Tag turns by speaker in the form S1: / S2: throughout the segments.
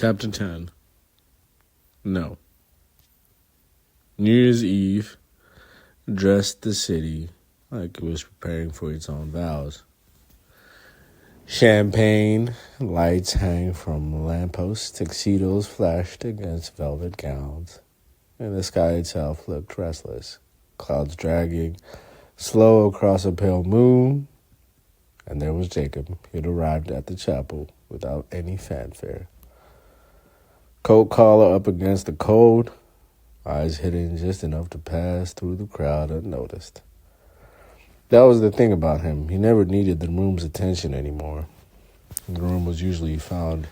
S1: Chapter 10. No. New Year's Eve dressed the city like it was preparing for its own vows. Champagne lights hang from lampposts, tuxedos flashed against velvet gowns, and the sky itself looked restless, clouds dragging slow across a pale moon. And there was Jacob. He had arrived at the chapel without any fanfare. Coat collar up against the cold, eyes hidden just enough to pass through the crowd unnoticed. That was the thing about him. He never needed the room's attention anymore. The room was usually found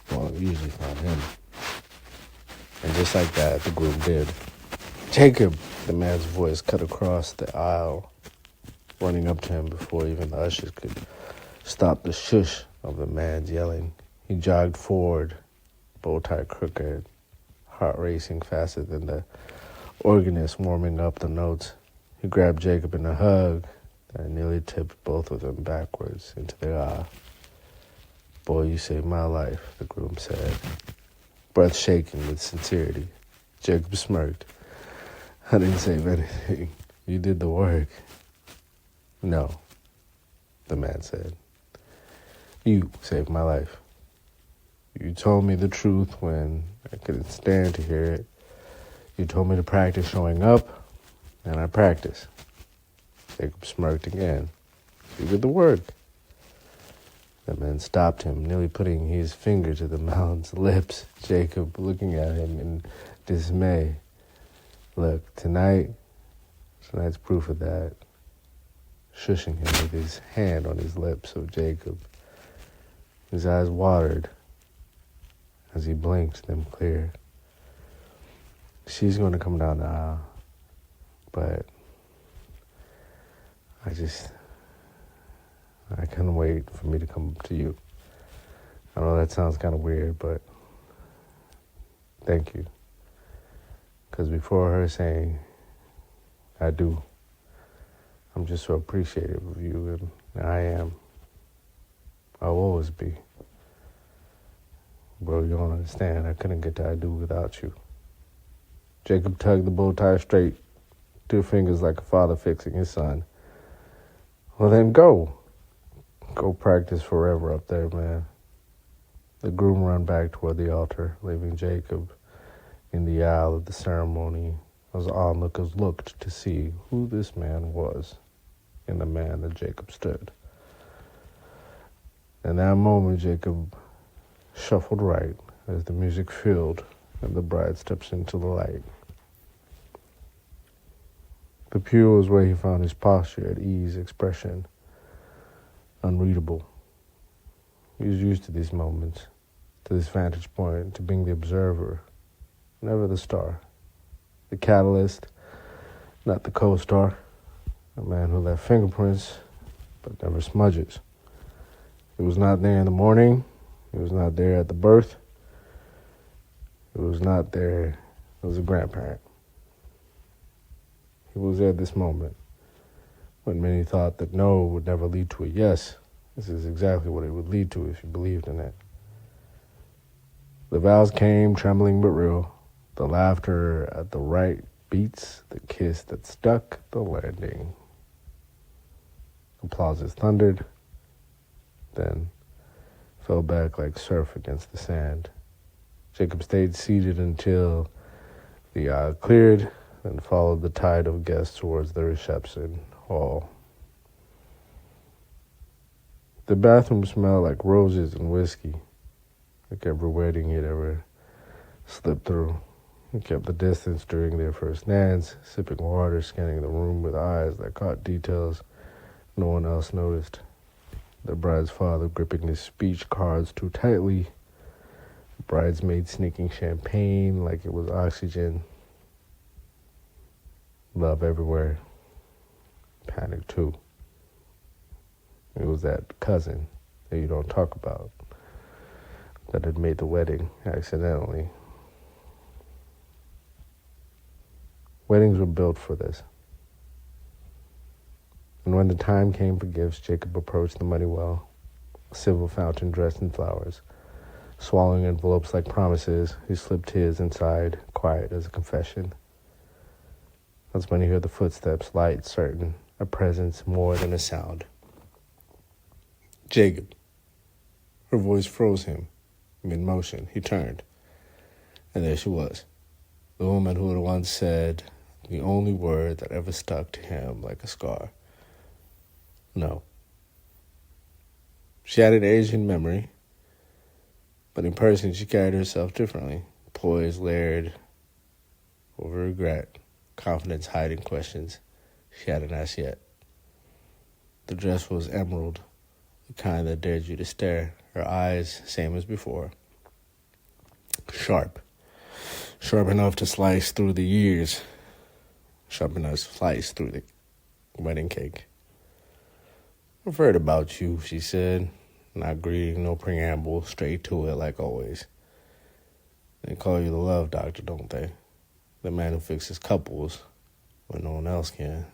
S1: him. And just like that, the groom did. Jacob, the man's voice cut across the aisle, running up to him before even the ushers could stop the shush of the man's yelling. He jogged forward, bow tie crooked, heart racing faster than the organist warming up the notes. He grabbed Jacob in a hug that nearly tipped both of them backwards into their eye. "Boy, you saved my life," the groom said, breath shaking with sincerity. Jacob smirked. "I didn't save anything. You did the work." "No," the man said. "You saved my life. You told me the truth when I couldn't stand to hear it. You told me to practice showing up, and I practiced." Jacob smirked again. "You did the work." The man stopped him, nearly putting his finger to the man's lips. Jacob looking at him in dismay. "Look, tonight's proof of that." Shushing him with his hand on his lips of Jacob. His eyes watered as he blinked them clear. "She's going to come down the aisle, but I couldn't wait for me to come to you. I know that sounds kind of weird, but thank you. Because before her saying, I do, I'm just so appreciative of you, and I am. I'll always be. Bro, you don't understand. I couldn't get to I do without you." Jacob tugged the bow tie straight, 2 fingers like a father fixing his son. "Well, then go. Go practice forever up there, man." The groom ran back toward the altar, leaving Jacob in the aisle of the ceremony as onlookers looked to see who this man was in the man that Jacob stood. In that moment, Jacob shuffled right as the music filled and the bride steps into the light. The pew was where he found his posture at ease, expression unreadable. He was used to these moments, to this vantage point, to being the observer, never the star, the catalyst, not the co-star, a man who left fingerprints but never smudges. He was not there in the morning. He was not there at the birth. He was not there as a grandparent. He was there at this moment, when many thought that no would never lead to a yes. This is exactly what it would lead to if you believed in it. The vows came, trembling but real. The laughter at the right beats, the kiss that stuck the landing. Applauses thundered, then fell back like surf against the sand. Jacob stayed seated until the aisle cleared, then followed the tide of guests towards the reception hall. The bathroom smelled like roses and whiskey, like every wedding he'd ever slipped through. He kept the distance during their first dance, sipping water, scanning the room with eyes that caught details no one else noticed. The bride's father gripping his speech cards too tightly, bridesmaids sneaking champagne like it was oxygen. Love everywhere. Panic too. It was that cousin that you don't talk about that had made the wedding accidentally. Weddings were built for this. And when the time came for gifts, Jacob approached the money well, a silver fountain dressed in flowers, Swallowing envelopes like promises, he slipped his inside, quiet as a confession. That's when he heard the footsteps, light, certain, a presence more than a sound. Jacob. Her voice froze him. Mid-motion, he turned. And there she was. The woman who had once said the only word that ever stuck to him like a scar. No. She had an Asian memory, but in person she carried herself differently. Poised, layered, over regret, confidence hiding questions she hadn't asked yet. The dress was emerald, the kind that dared you to stare. Her eyes, same as before. Sharp. Sharp enough to slice through the years. Sharp enough to slice through the wedding cake. I've heard about you, she said. Not greeting, no preamble, straight to it like always. They call you the love doctor, don't they? The man who fixes couples when no one else can.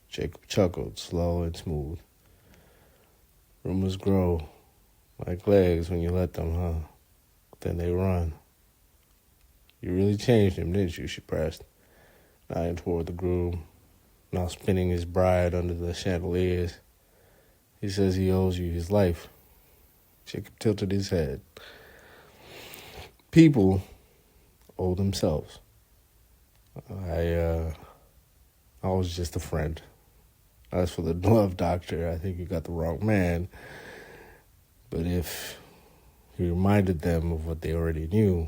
S1: Jacob chuckled, slow and smooth. Rumors grow like legs when you let them, huh? Then they run. You really changed him, didn't you? She pressed, nodding toward the groom, now spinning his bride under the chandeliers. He says he owes you his life. Jacob tilted his head. People owe themselves. I was just a friend. As for the love doctor, I think you got the wrong man. But if he reminded them of what they already knew,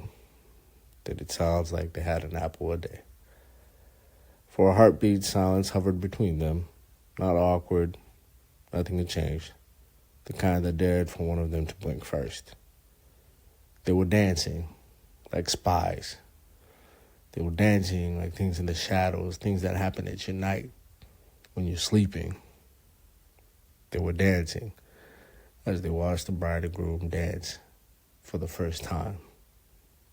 S1: then it sounds like they had an apple a day. For a heartbeat, silence hovered between them. Not awkward, nothing had changed. The kind that dared for one of them to blink first. They were dancing like spies. They were dancing like things in the shadows, things that happen at your night when you're sleeping. They were dancing as they watched the bride and groom dance for the first time.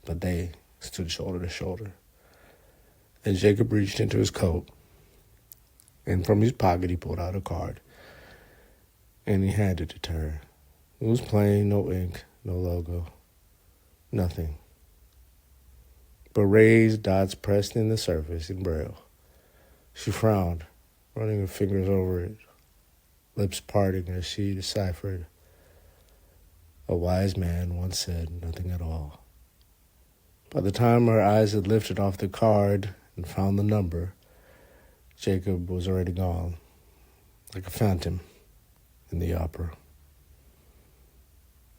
S1: But they stood shoulder to shoulder. Then Jacob reached into his coat, and from his pocket he pulled out a card, and he handed it to her. It was plain, no ink, no logo, nothing. But raised dots pressed in the surface in Braille. She frowned, running her fingers over it, lips parting as she deciphered. A wise man once said nothing at all. By the time her eyes had lifted off the card and found the number, Jacob was already gone, like a phantom in the opera.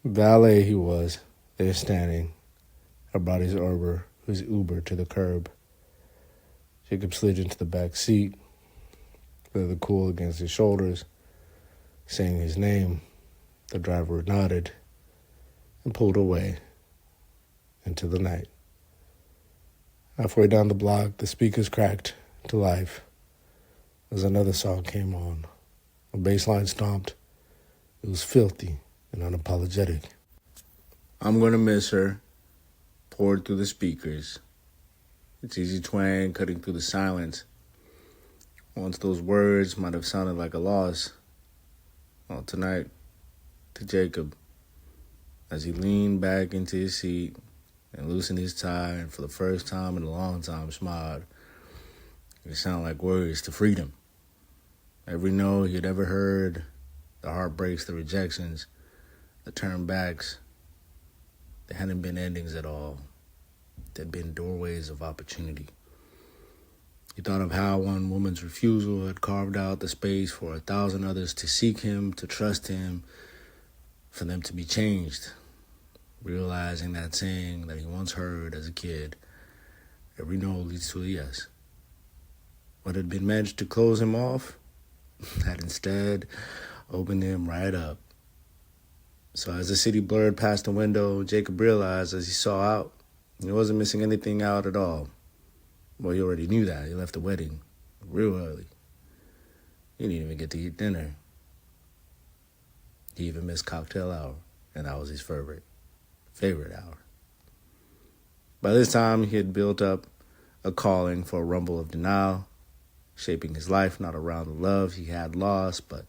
S1: Valet he was, there standing, about his Uber to the curb. Jacob slid into the back seat, leather cool against his shoulders, saying his name. The driver nodded and pulled away into the night. Halfway down the block, the speakers cracked to life as another song came on. A bass line stomped. It was filthy and unapologetic. I'm gonna miss her, poured through the speakers. Its easy twang cutting through the silence. Once those words might have sounded like a loss. Well, tonight, to Jacob, as he leaned back into his seat and loosened his tie, and for the first time in a long time smiled, it sounded like words to freedom. Every no he had ever heard, the heartbreaks, the rejections, the turnbacks, they hadn't been endings at all. They'd been doorways of opportunity. He thought of how one woman's refusal had carved out the space for 1,000 others to seek him, to trust him, for them to be changed. Realizing that saying that he once heard as a kid, every no leads to a yes. What had been meant to close him off had instead opened him right up. So as the city blurred past the window, Jacob realized as he saw out, he wasn't missing anything out at all. Well, he already knew that. He left the wedding real early. He didn't even get to eat dinner. He even missed cocktail hour, and that was his favorite hour. By this time, he had built up a calling for a rumble of denial, shaping his life not around the love he had lost, but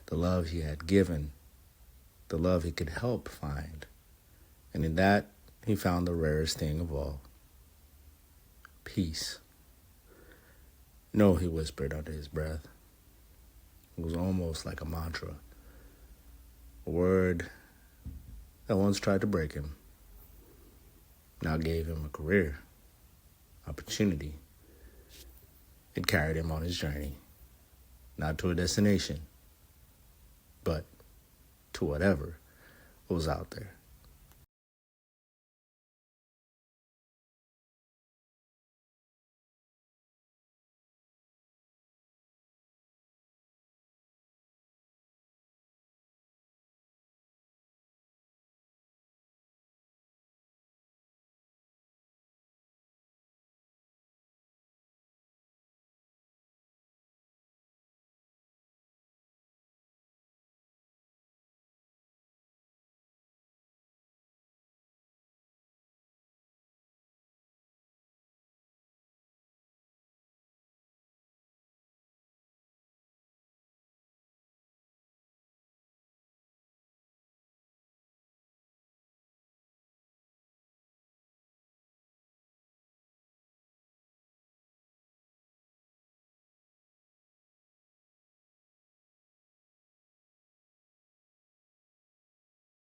S1: the love he had given, the love he could help find. And in that, he found the rarest thing of all, peace. No, he whispered under his breath. It was almost like a mantra, a word that once tried to break him, now gave him a career, opportunity. It carried him on his journey, not to a destination, but to whatever was out there.